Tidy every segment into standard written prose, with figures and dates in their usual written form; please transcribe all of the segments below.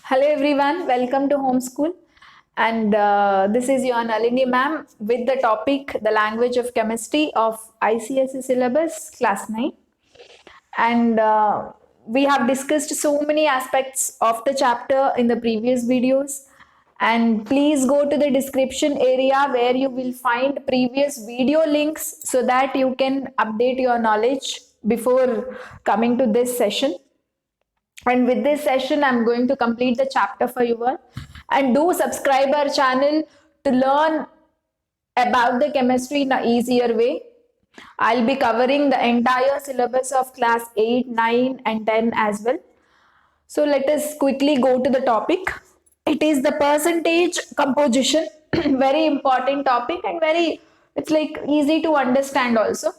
Hello everyone, welcome to Homeschool. And this is your Nalini ma'am with the topic The Language of Chemistry of ICSE syllabus class 9. And we have discussed so many aspects of the chapter in the previous videos. And please go to the description area where you will find previous video links so that you can update your knowledge before coming to this session. And with this session, I'm going to complete the chapter for you all. And do subscribe our channel to learn about the chemistry in an easier way. I'll be covering the entire syllabus of class 8, 9 and 10 as well. So let us quickly go to the topic. It is the percentage composition. Very important topic and it's like easy to understand also.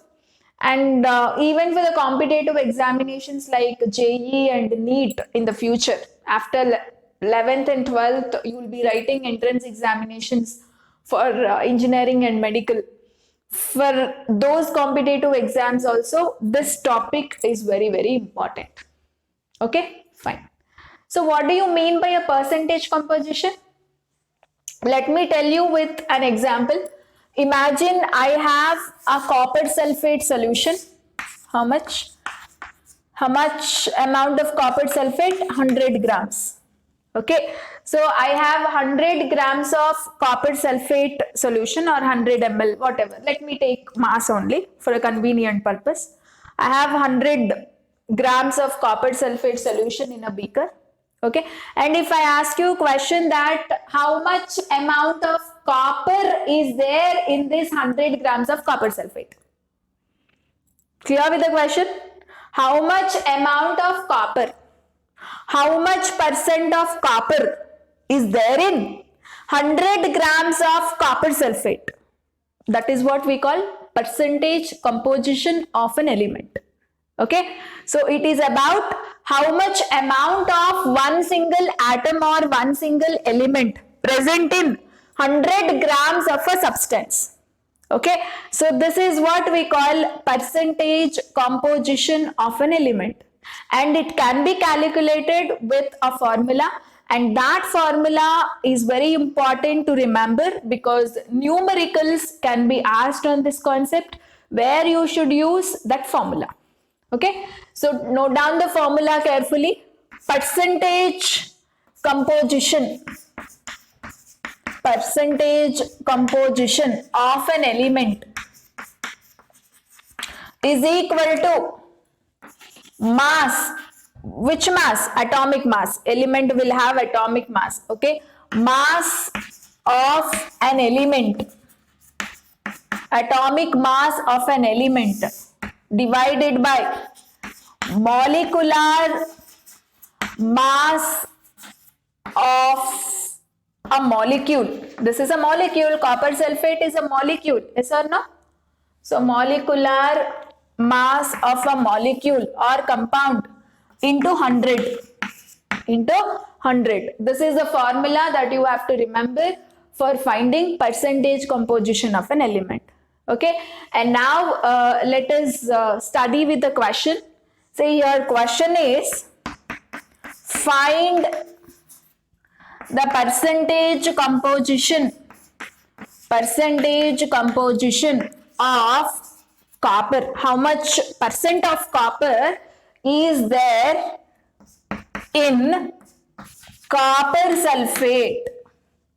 And even for the competitive examinations like JEE and NEET in the future, after 11th and 12th, you will be writing entrance examinations for engineering and medical. For those competitive exams also, this topic is very, very important. Okay, fine. So what do you mean by a percentage composition? Let me tell you with an example. Imagine I have a copper sulfate solution. How much? How much amount of copper sulfate? 100 grams. Okay. So I have 100 grams of copper sulfate solution or 100 ml, whatever. Let me take mass only for a convenient purpose. I have 100 grams of copper sulfate solution in a beaker. Okay, and if I ask you a question that how much amount of copper is there in this 100 grams of copper sulfate? Clear with the question? How much amount of copper? How much percent of copper is there in 100 grams of copper sulfate? That is what we call percentage composition of an element. Okay, so it is about how much amount of one single atom or one single element present in 100 grams of a substance. Okay, so this is what we call percentage composition of an element, and it can be calculated with a formula, and that formula is very important to remember because numericals can be asked on this concept where you should use that formula. Okay, so note down the formula carefully. Percentage composition of an element is equal to mass. Which mass? Atomic mass. Element will have atomic mass. Okay, mass of an element, atomic mass of an element divided by molecular mass of a molecule. This is a molecule. Copper sulfate is a molecule. Yes or no? So molecular mass of a molecule or compound into 100. This is the formula that you have to remember for finding percentage composition of an element. Okay, and now let us study with the question. Say your question is find the percentage composition of copper. How much percent of copper is there in copper sulfate?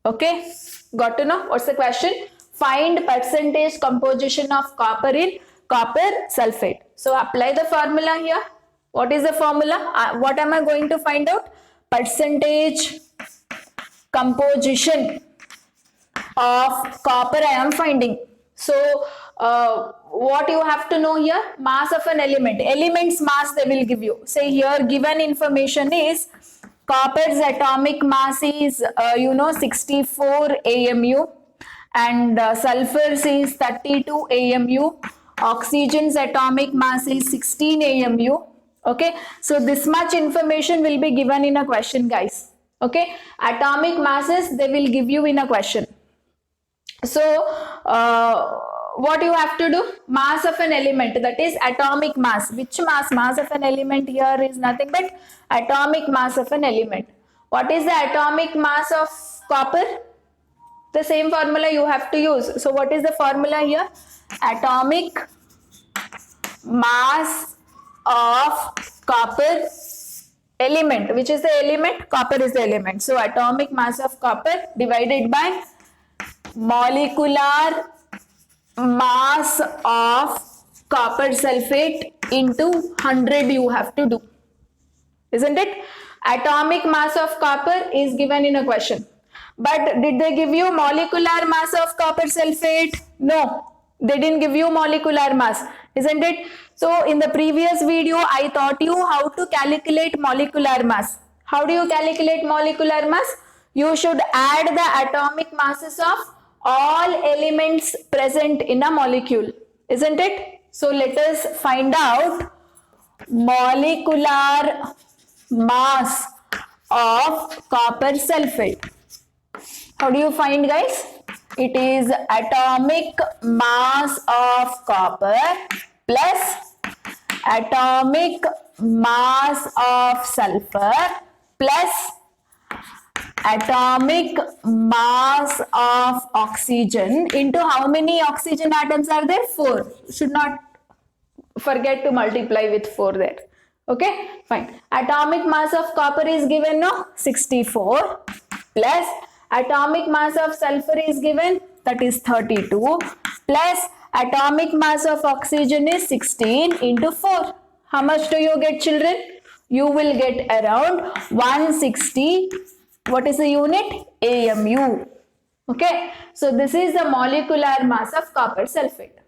Okay, got to know what's the question? Find percentage composition of copper in copper sulfate. So apply the formula here. What is the formula? What am I going to find out? Percentage composition of copper I am finding. So what you have to know here? Mass of an element. Element's mass they will give you. Say here given information is copper's atomic mass is 64 AMU. And sulfur's is 32 AMU, oxygen's atomic mass is 16 AMU. Okay, so this much information will be given in a question, guys. Okay, atomic masses they will give you in a question. So what you have to do? Mass of an element, that is atomic mass. Which mass? Mass of an element here is nothing but atomic mass of an element. What is the atomic mass of copper? The same formula you have to use. So what is the formula here? Atomic mass of copper element. Which is the element? Copper is the element. So atomic mass of copper divided by molecular mass of copper sulfate into 100 you have to do. Isn't it? Atomic mass of copper is given in a question. But did they give you molecular mass of copper sulfate? No, they didn't give you molecular mass, isn't it? So in the previous video, I taught you how to calculate molecular mass. How do you calculate molecular mass? You should add the atomic masses of all elements present in a molecule, isn't it? So let us find out molecular mass of copper sulfate. How do you find, guys? It is atomic mass of copper plus atomic mass of sulfur plus atomic mass of oxygen into how many oxygen atoms are there? 4. Should not forget to multiply with 4 there. Okay, fine. Atomic mass of copper is given, no? 64 plus atomic mass of sulfur is given, that is 32 plus atomic mass of oxygen is 16 into 4. How much do you get, children? You will get around 160. What is the unit? AMU. Okay, so this is the molecular mass of copper sulfate.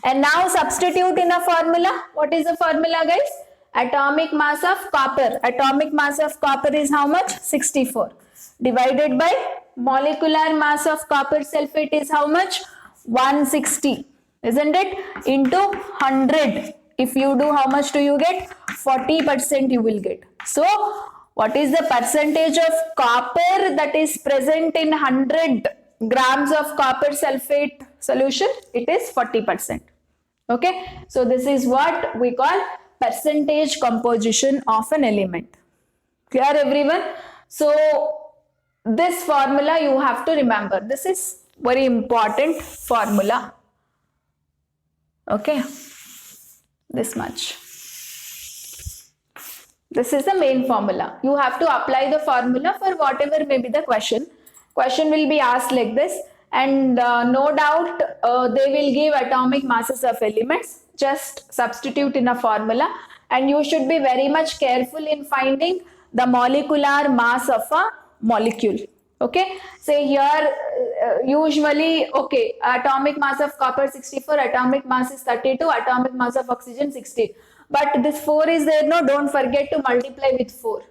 And now substitute in a formula. What is the formula, guys? Atomic mass of copper. Atomic mass of copper is how much? 64. Divided by molecular mass of copper sulfate is how much? 160. Isn't it? Into 100. If you do, how much do you get? 40% you will get. So, what is the percentage of copper that is present in 100 grams of copper sulfate solution? It is 40%. Okay. So, this is what we call percentage composition of an element. Clear, everyone? So, this formula you have to remember. This is very important formula. Okay. This much. This is the main formula. You have to apply the formula for whatever may be the question. Question will be asked like this, and no doubt they will give atomic masses of elements. Just substitute in a formula, and you should be very much careful in finding the molecular mass of a molecule. Okay, say here usually, okay, atomic mass of copper 64, atomic mass is 32, atomic mass of oxygen 60. But this 4 is there, no, don't forget to multiply with 4.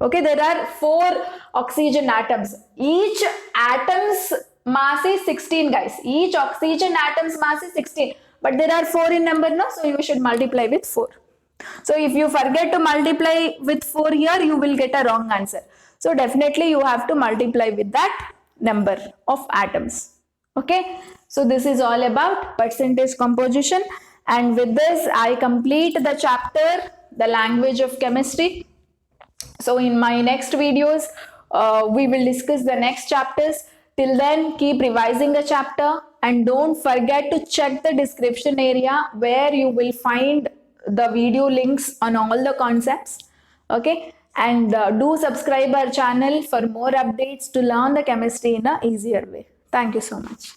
Okay, there are 4 oxygen atoms. Each atom's mass is 16, guys. Each oxygen atom's mass is 16. But there are 4 in number, no, so you should multiply with 4. So if you forget to multiply with 4 here, you will get a wrong answer. So definitely you have to multiply with that number of atoms. Okay, so this is all about percentage composition. And with this, I complete the chapter, the language of chemistry. So in my next videos, we will discuss the next chapters. Till then, keep revising the chapter and don't forget to check the description area where you will find the video links on all the concepts. Okay, and do subscribe our channel for more updates to learn the chemistry in an easier way. Thank you so much.